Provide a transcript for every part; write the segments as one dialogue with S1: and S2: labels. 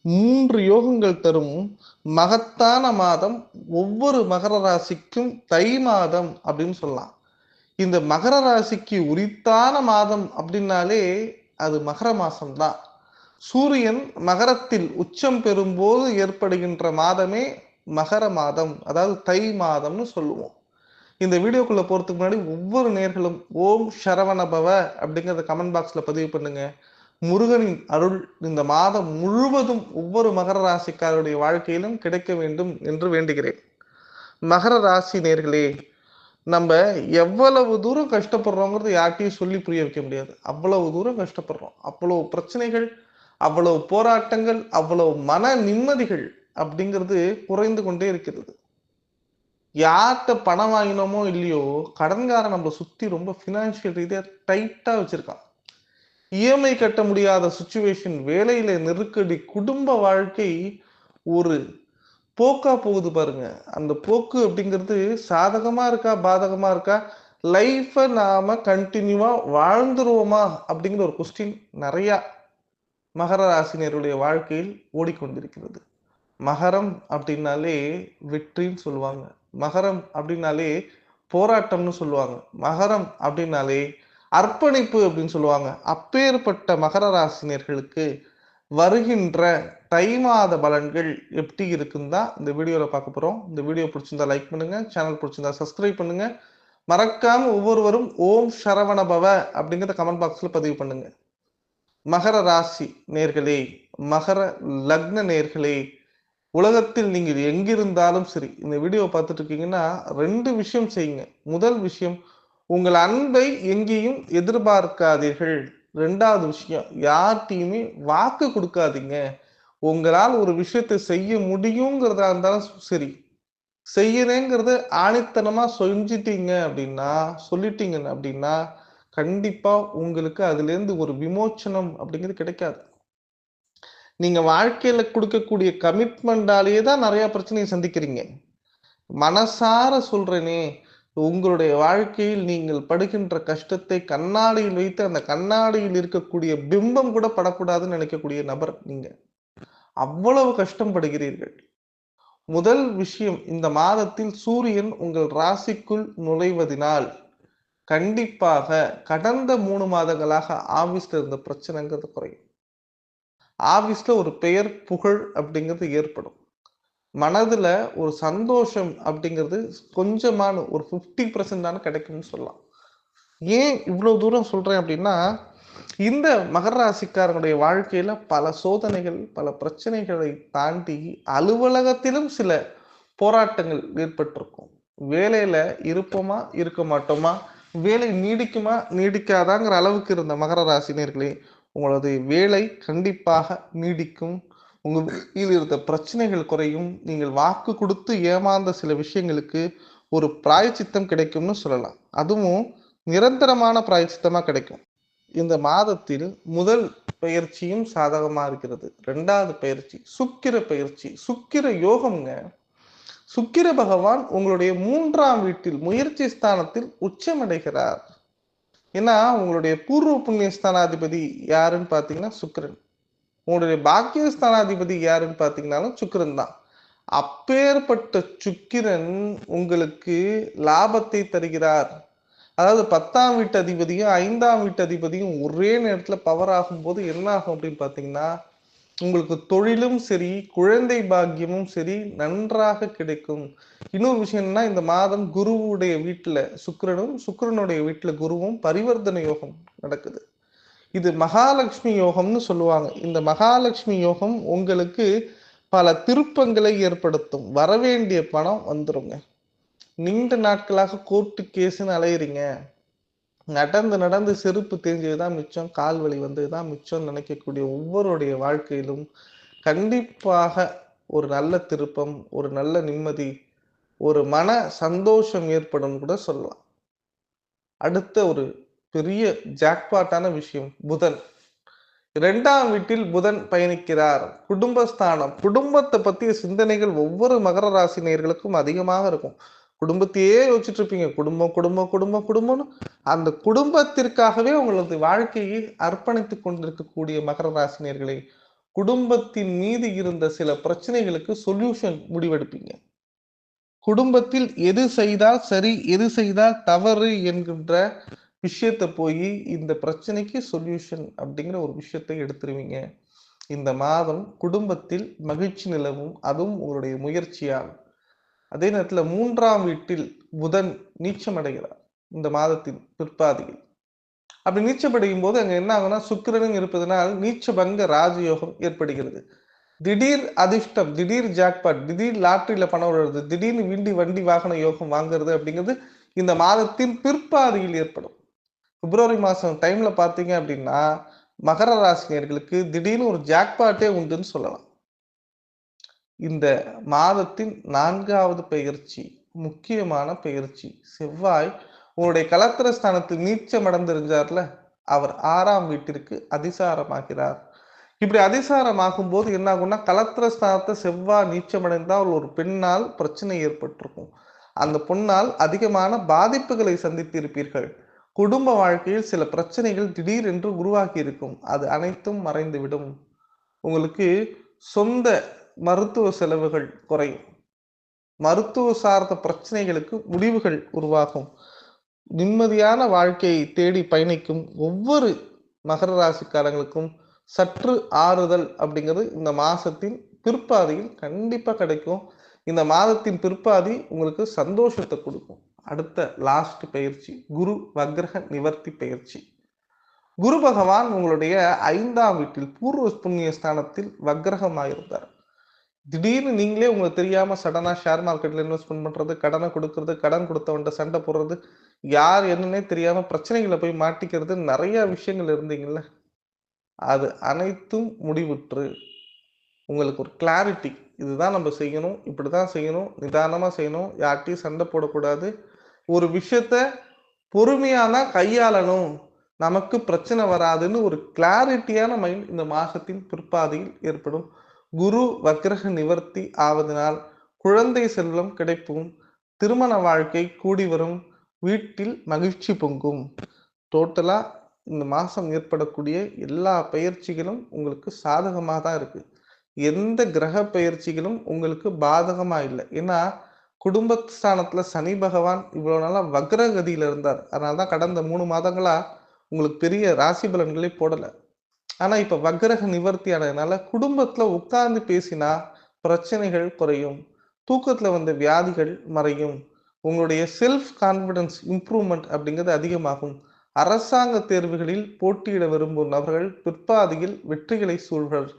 S1: 3 யோகங்கள் தரும் மகத்தான மாதம். ஒவ்வொரு மகர ராசிக்கும் தை மாதம் அப்படின்னு சொல்லலாம். இந்த மகர ராசிக்கு உரித்தான மாதம் அப்படின்னாலே அது மகர மாசம் தான். சூரியன் மகரத்தில் உச்சம் பெறும்போது ஏற்படுகின்ற மாதமே மகர மாதம், அதாவது தை மாதம்னு சொல்லுவோம். இந்த வீடியோக்குள்ள போறதுக்கு முன்னாடி ஒவ்வொரு நேர்களும் ஓம் சரவணபவ அப்படிங்கிறத கமெண்ட் பாக்ஸ்ல பதிவு பண்ணுங்க. முருகனின் அருள் இந்த மாதம் முழுவதும் ஒவ்வொரு மகர ராசிக்காரருடைய வாழ்க்கையிலும் கிடைக்க வேண்டும் என்று வேண்டுகிறேன். மகர ராசி நேர்களே, நம்ம எவ்வளவு தூரம் கஷ்டப்படுறோங்கிறது யார்கிட்டையும் சொல்லி புரிய வைக்க முடியாது. அவ்வளவு தூரம் கஷ்டப்படுறோம், அவ்வளவு பிரச்சனைகள், அவ்வளவு போராட்டங்கள், அவ்வளவு மன நிம்மதிகள் அப்படிங்கிறது குறைந்து கொண்டே இருக்கிறது. யார்கிட்ட பணம் வாங்கினோமோ இல்லையோ, கடன்காரன் நம்மளை சுத்தி ரொம்ப பினான்சியல் ரீதியா டைட்டா வச்சிருக்கான். இஎம்ஐ கட்ட முடியாத சுச்சுவேஷன், வேலையில நெருக்கடி, குடும்ப வாழ்க்கை ஒரு போக்கா போகுது பாருங்க. அந்த போக்கு அப்படிங்கிறது சாதகமா இருக்கா பாதகமா இருக்கா, லைஃப நாம கண்டினியூவா வாழ்ந்துருவோமா அப்படிங்கிற ஒரு கொஸ்டின் நிறைய மகர ராசினியருடைய வாழ்க்கையில் ஓடிக்கொண்டிருக்கிறது. மகரம் அப்படின்னாலே வெற்றின்னு சொல்லுவாங்க. மகரம் அப்படின்னாலே போராட்டம்னு சொல்லுவாங்க. மகரம் அப்படின்னாலே அர்ப்பணிப்பு அப்படின்னு சொல்லுவாங்க. அப்பேற்பட்ட மகர ராசினியர்களுக்கு வருகின்ற தை மாத பலன்கள் எப்படி இருக்குன்னு தான் இந்த வீடியோல பார்க்க போறோம். இந்த வீடியோ பிடிச்சிருந்தா லைக் பண்ணுங்க, சேனல் பிடிச்சிருந்தா சப்ஸ்கிரைப் பண்ணுங்க. மறக்காம ஒவ்வொருவரும் ஓம் சரவண பவ அப்படிங்கிறத கமெண்ட் பாக்ஸ்ல பதிவு பண்ணுங்க. மகர ராசி நேர்களே, மகர லக்ன நேர்களே, உலகத்தில் நீங்கள் எங்கிருந்தாலும் சரி, இந்த வீடியோ பார்த்துட்டு இருக்கீங்கன்னா 2 விஷயம் செய்யுங்க. முதல் விஷயம், உங்கள் அன்பை எங்கேயும் எதிர்பார்க்காதீர்கள். 2வது விஷயம், யார்கிட்டையுமே வாக்கு கொடுக்காதீங்க. உங்களால் ஒரு விஷயத்தை செய்ய முடியுங்கிறதா இருந்தாலும் சரி, செய்யறேங்கிறத ஆணித்தனமா செஞ்சிட்டீங்க அப்படின்னா, சொல்லிட்டீங்க அப்படின்னா, கண்டிப்பா உங்களுக்கு அதுல இருந்து ஒரு விமோச்சனம் அப்படிங்கிறது கிடைக்காது. நீங்க வாழ்க்கையில கொடுக்கக்கூடிய கமிட்மெண்டாலேயே தான் நிறைய பிரச்சனையை சந்திக்கிறீங்க. மனசார சொல்றேனே, உங்களுடைய வாழ்க்கையில் நீங்கள் படுகின்ற கஷ்டத்தை கண்ணாடியில் வைத்து அந்த கண்ணாடியில் இருக்கக்கூடிய பிம்பம் கூட படக்கூடாதுன்னு நினைக்கக்கூடிய நபர் நீங்க. அவ்வளவு கஷ்டம் படுகிறீர்கள். முதல் விஷயம், இந்த மாதத்தில் சூரியன் உங்கள் ராசிக்குள் நுழைவதினால் கண்டிப்பாக கடந்த 3 மாதங்களாக ஆபீஸ்ல இருந்த பிரச்சனைங்கிறது குறையும். ஆபீஸ்ல ஒரு பெயர் புகழ் அப்படிங்கிறது ஏற்படும். மனதுல ஒரு சந்தோஷம் அப்படிங்கிறது கொஞ்சமான ஒரு 50% கிடைக்கும்னு சொல்லலாம். ஏன் இவ்வளவு தூரம் சொல்றேன் அப்படின்னா, இந்த மகர ராசிக்காரனுடைய வாழ்க்கையில பல சோதனைகள், பல பிரச்சனைகளை தாண்டி அலுவலகத்திலும் சில போராட்டங்கள் ஏற்பட்டிருக்கும். வேலையில இருப்போமா, இருக்க மாட்டோமா, வேலை நீடிக்குமா, நீடிக்காதாங்கிற அளவுக்கு இருந்த மகர ராசினியர்களே, உங்களது வேலை கண்டிப்பாக நீடிக்கும். உங்க வேலையில் இருந்த பிரச்சனைகள் குறையும். நீங்கள் வாக்கு கொடுத்து ஏமாந்த சில விஷயங்களுக்கு ஒரு பிராயச்சித்தம் கிடைக்கும்னு சொல்லலாம். அதுவும் நிரந்தரமான பிராயச்சித்தமா கிடைக்கும். இந்த மாதத்தில் முதல் பயிற்சியும் சாதகமா இருக்கிறது. 2வது பயிற்சி சுக்கிர பயிற்சி. சுக்கிர யோகம்ங்க. சுக்கிர பகவான் உங்களுடைய 3ஆம் வீட்டில் முயற்சி ஸ்தானத்தில் உச்சமடைகிறார். ஏன்னா உங்களுடைய பூர்வ புண்ணிய ஸ்தானாதிபதி யாருன்னு பாத்தீங்கன்னா சுக்கிரன். உங்களுடைய பாக்கியஸ்தானாதிபதி யாருன்னு பாத்தீங்கன்னாலும் சுக்கிரன் தான். அப்பேற்பட்ட சுக்கிரன் உங்களுக்கு லாபத்தை தருகிறார். அதாவது 10ஆம் வீட்டு அதிபதியும் 5ஆம் வீட்டு அதிபதியும் ஒரே நேரத்துல பவர் ஆகும்போது என்ன ஆகும் அப்படின்னு பாத்தீங்கன்னா, உங்களுக்கு தொழிலும் சரி, குழந்தை பாக்கியமும் சரி நன்றாக கிடைக்கும். இன்னொரு விஷயம் என்னன்னா, இந்த மாதம் குருவுடைய வீட்டுல சுக்கிரனும், சுக்கிரனுடைய வீட்டுல குருவும் பரிவர்த்தனை யோகம் நடக்குது. இது மகாலட்சுமி யோகம்னு சொல்லுவாங்க. இந்த மகாலட்சுமி யோகம் உங்களுக்கு பல திருப்பங்களை ஏற்படுத்தும். வரவேண்டிய பணம் வந்துருங்க. நீண்ட நாட்களாக கோர்ட்டு கேஸ்ன்னு அலையிறீங்க, நடந்து நடந்து செருப்பு தேஞ்சதுதான் மிச்சம், கால் வலி வந்ததுதான் மிச்சம் நினைக்கக்கூடிய ஒவ்வொருடைய வாழ்க்கையிலும் கண்டிப்பாக ஒரு நல்ல திருப்பம், ஒரு நல்ல நிம்மதி, ஒரு மன சந்தோஷம் ஏற்படும் கூட சொல்லலாம். அடுத்த ஒரு பெரிய ஜாக்பாட்டான விஷயம், புதன் 2ஆம் வீட்டில் புதன் பயணிக்கிறார். குடும்பஸ்தானம், குடும்பத்தை பத்திய சிந்தனைகள் ஒவ்வொரு மகர ராசி நேயர்களுக்கும் அதிகமாக இருக்கும். குடும்பத்தையே யோசிச்சுட்டு இருப்பீங்க, குடும்பம் குடும்பம் குடும்பம் குடும்பம்னு. அந்த குடும்பத்திற்காகவே உங்களது வாழ்க்கையை அர்ப்பணித்துக் கொண்டிருக்கக்கூடிய மகர ராசினியர்களை, குடும்பத்தின் மீது இருந்த சில பிரச்சனைகளுக்கு சொல்யூஷன் முடிவெடுப்பீங்க. குடும்பத்தில் எது செய்தால் சரி, எது செய்தால் தவறு என்கின்ற விஷயத்த போய் இந்த பிரச்சனைக்கு சொல்யூஷன் அப்படிங்கிற ஒரு விஷயத்தை எடுத்துருவீங்க. இந்த மாதம் குடும்பத்தில் மகிழ்ச்சி நிலவும். அதுவும் உங்களுடைய முயற்சியால். அதே நேரத்துல 3ஆம் வீட்டில் புதன் நீச்சம் அடைகிறார். இந்த மாதத்தின் பிற்பாதியில். அப்படி நீச்சமடையும் போது அங்க என்ன ஆகும்னா, சுக்கிரனும் இருப்பதனால் நீச்சபங்க ராஜயோகம் ஏற்படுகிறது. திடீர் அதிர்ஷ்டம், திடீர் ஜாக்பாட், திடீர் லாட்டரியில பணம் விழுறது, திடீர்னு வீண்டி வண்டி வாகன யோகம் வாங்குறது அப்படிங்கிறது இந்த மாதத்தின் பிற்பாதியில் ஏற்படும். பிப்ரவரி மாசம் டைம்ல பார்த்தீங்க அப்படின்னா, மகர ராசினியர்களுக்கு திடீர்னு ஒரு ஜாக்பாட்டே உண்டுன்னு சொல்லலாம். இந்த மாதத்தின் 4வது பெயர்ச்சி, முக்கியமான பெயர்ச்சி. செவ்வாய் உங்களுடைய கலத்திர ஸ்தானத்தில் நீச்சம் அடைந்திருந்தார்ல, அவர் 6ஆம் வீட்டிற்கு அதிசாரமாகிறார். இப்படி அதிசாரமாகும் போது என்ன ஆகும்னா, கலத்திர ஸ்தானத்தை செவ்வாய் நீச்சமடைந்தால் ஒரு பெண்ணால் பிரச்சனை ஏற்பட்டிருக்கும். அந்த பொண்ணால் அதிகமான பாதிப்புகளை சந்தித்திருப்பீர்கள். குடும்ப வாழ்க்கையில் சில பிரச்சனைகள் திடீரென்று உருவாகி இருக்கும். அது அனைத்தும் மறைந்துவிடும். உங்களுக்கு சொந்த மருத்துவ செலவுகள் குறையும். மருத்துவ சார்ந்த பிரச்சனைகளுக்கு முடிவுகள் உருவாகும். நிம்மதியான வாழ்க்கையை தேடி பயணிக்கும் ஒவ்வொரு மகர ராசிக்காரங்களுக்கும் சற்று ஆறுதல் அப்படிங்கிறது இந்த மாசத்தின் பிற்பாதியில் கண்டிப்பா கிடைக்கும். இந்த மாதத்தின் பிற்பாதி உங்களுக்கு சந்தோஷத்தை கொடுக்கும். அடுத்த லாஸ்ட் பயிற்சி குரு வக்ரக நிவர்த்தி பயிற்சி. குரு பகவான் உங்களுடைய 5ஆம் வீட்டில் பூர்வ புண்ணிய ஸ்தானத்தில் வக்ரகமாயிருந்தார். திடீர்னு நீங்களே உங்களுக்கு தெரியாம சடனா ஷேர் மார்க்கெட்ல இன்வெஸ்ட்மெண்ட் பண்றது, கடனை கொடுக்கறது, கடன் கொடுத்தவன்ட்ட சண்டை போடுறது, யார் என்னன்னே தெரியாம பிரச்சனைகளை போய் மாட்டிக்கிறது, நிறைய விஷயங்கள் இருந்தீங்கல்ல, அது அனைத்தும் முடிவுற்று உங்களுக்கு ஒரு கிளாரிட்டி. இதுதான் நம்ம செய்யணும், இப்படிதான் செய்யணும், நிதானமா செய்யணும், யார்கிட்டயும் சண்டை போடக்கூடாது. ஒரு விஷயத்த பொறுமையா தான் கையாளணும், நமக்கு பிரச்சனை வராதுன்னு ஒரு கிளாரிட்டியான மைண்ட் இந்த மாசத்தின் பிற்பாதியில் ஏற்படும். குரு வக்ரக நிவர்த்தி ஆவதனால் குழந்தை செல்வம் கிடைப்பும், திருமண வாழ்க்கை கூடி வரும், வீட்டில் மகிழ்ச்சி பொங்கும். டோட்டலா இந்த மாசம் ஏற்படக்கூடிய எல்லா பயிற்சிகளும் உங்களுக்கு சாதகமாக தான் இருக்கு. எந்த கிரக பயிற்சிகளும் உங்களுக்கு பாதகமா இல்லை. ஏன்னா குடும்பஸ்தானத்துல சனி பகவான் இவ்வளவு நாளா வக்ரகதியில இருந்தார். அதனாலதான் கடந்த 3 மாதங்களா உங்களுக்கு பெரிய ராசி பலன்களே போடல. ஆனா இப்ப வக்ரக நிவர்த்தி ஆனதுனால குடும்பத்துல உட்கார்ந்து பேசினா பிரச்சனைகள் குறையும். தூக்கத்துல வந்த வியாதிகள் மறையும். உங்களுடைய செல்ஃப் கான்பிடன்ஸ் இம்ப்ரூவ்மெண்ட் அப்படிங்கிறது அதிகமாகும். அரசாங்க தேர்வுகளில் போட்டியிட விரும்பும் நபர்கள் பிற்பாதியில் வெற்றிகளை சூழ்வர்.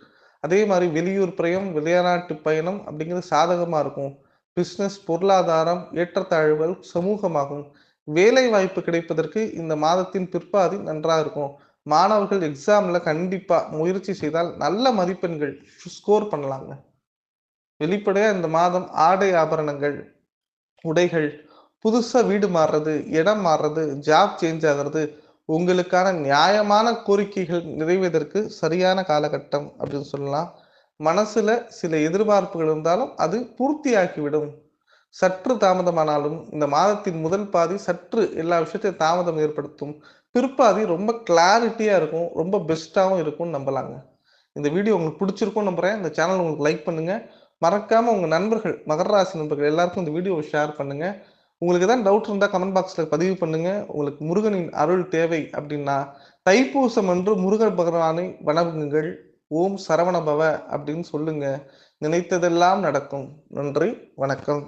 S1: அதே மாதிரி வெளியூர் பிரயம், வெளிநாட்டு பயணம் அப்படிங்கிறது சாதகமா இருக்கும். பிசினஸ், பொருளாதாரம், ஏற்றத்தாழ்வுகள் சமூகமாகும். வேலை வாய்ப்பு கிடைப்பதற்கு இந்த மாதத்தின் பிற்பாதி நன்றாக இருக்கும். மாணவர்கள் எக்ஸாம்ல கண்டிப்பா முயற்சி செய்தால் நல்ல மதிப்பெண்கள் ஸ்கோர் பண்ணலாங்க. வெளிப்படையா இந்த மாதம் ஆடை ஆபரணங்கள், உடைகள், புதுசா வீடு மாறுறது, இடம் மாறுறது, ஜாப் சேஞ்ச் ஆகிறது, உங்களுக்கான நியாயமான கோரிக்கைகள் நிறைவேறதற்கு சரியான காலகட்டம் அப்படின்னு சொல்லலாம். மனசுல சில எதிர்பார்ப்புகள் இருந்தாலும் அது பூர்த்தியாக்கிவிடும். சற்று தாமதமானாலும் இந்த மாதத்தின் முதல் பாதி சற்று எல்லா விஷயத்தையும் தாமதம் ஏற்படுத்தும். பிற்பாதி ரொம்ப கிளாரிட்டியா இருக்கும், ரொம்ப பெஸ்ட்டாவும் இருக்கும்னு நம்பலாங்க. இந்த வீடியோ உங்களுக்கு பிடிச்சிருக்கும்னு நம்புறேன். இந்த சேனல் உங்களுக்கு லைக் பண்ணுங்க. மறக்காம உங்க நண்பர்கள், மகர ராசி நண்பர்கள் எல்லாருக்கும் இந்த வீடியோவை ஷேர் பண்ணுங்க. உங்களுக்கு ஏதாவது டவுட் இருந்தா கமெண்ட் பாக்ஸ்ல பதிவு பண்ணுங்க. உங்களுக்கு முருகனின் அருள் தேவை அப்படின்னா தைப்பூசம் அன்று முருகன் பகவானை வணங்குங்கள். ஓம் சரவண பவ அப்படின்னு சொல்லுங்க. நினைத்ததெல்லாம் நடக்கும். நன்றி, வணக்கம்.